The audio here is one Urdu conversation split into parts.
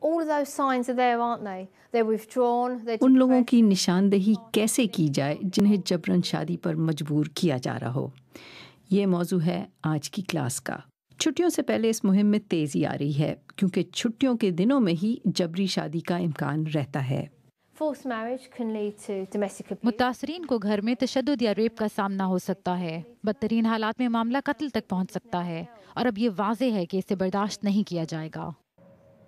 All of those signs are there, aren't they? They're withdrawn, they're ان لوگوں depressed. کی نشاندہی کیسے کی جائے جنہیں جبراً شادی پر مجبور کیا جا رہا ہو، یہ موضوع ہے آج کی کلاس کا۔ چھٹیوں سے پہلے اس مہم میں تیزی آ رہی ہے کیونکہ چھٹیوں کے دنوں میں ہی جبری شادی کا امکان رہتا ہے۔ Forced marriage can lead to domestic abuse. متاثرین کو گھر میں تشدد یا ریپ کا سامنا ہو سکتا ہے، بدترین حالات میں معاملہ قتل تک پہنچ سکتا ہے، اور اب یہ واضح ہے کہ اسے برداشت نہیں کیا جائے گا۔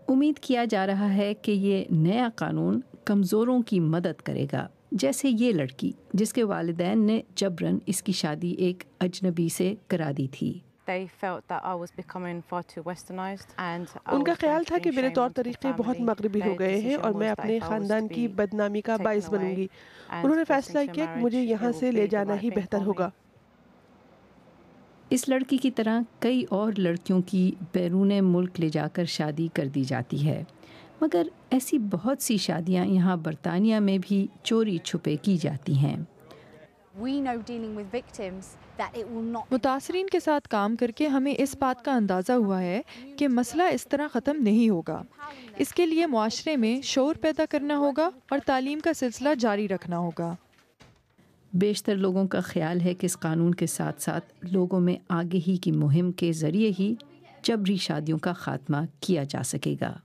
امید کیا جا رہا ہے کہ یہ نیا قانون کمزوروں کی مدد کرے گا، جیسے یہ لڑکی جس کے والدین نے جبراً اس کی شادی ایک اجنبی سے کرا دی تھی۔ ان کا خیال تھا کہ میرے طور طریقے بہت مغربی ہو گئے ہیں اور میں اپنے خاندان کی بدنامی کا باعث بنوں گی۔ انہوں نے فیصلہ کیا کہ مجھے یہاں سے لے جانا ہی بہتر ہوگا۔ اس لڑکی کی طرح کئی اور لڑکیوں کی بیرون ملک لے جا کر شادی کر دی جاتی ہے، مگر ایسی بہت سی شادیاں یہاں برطانیہ میں بھی چوری چھپے کی جاتی ہیں۔ متاثرین کے ساتھ کام کر کے ہمیں اس بات کا اندازہ ہوا ہے کہ مسئلہ اس طرح ختم نہیں ہوگا۔ اس کے لیے معاشرے میں شعور پیدا کرنا ہوگا اور تعلیم کا سلسلہ جاری رکھنا ہوگا۔ بیشتر لوگوں کا خیال ہے کہ اس قانون کے ساتھ ساتھ لوگوں میں آگہی کی مہم کے ذریعے ہی جبری شادیوں کا خاتمہ کیا جا سکے گا۔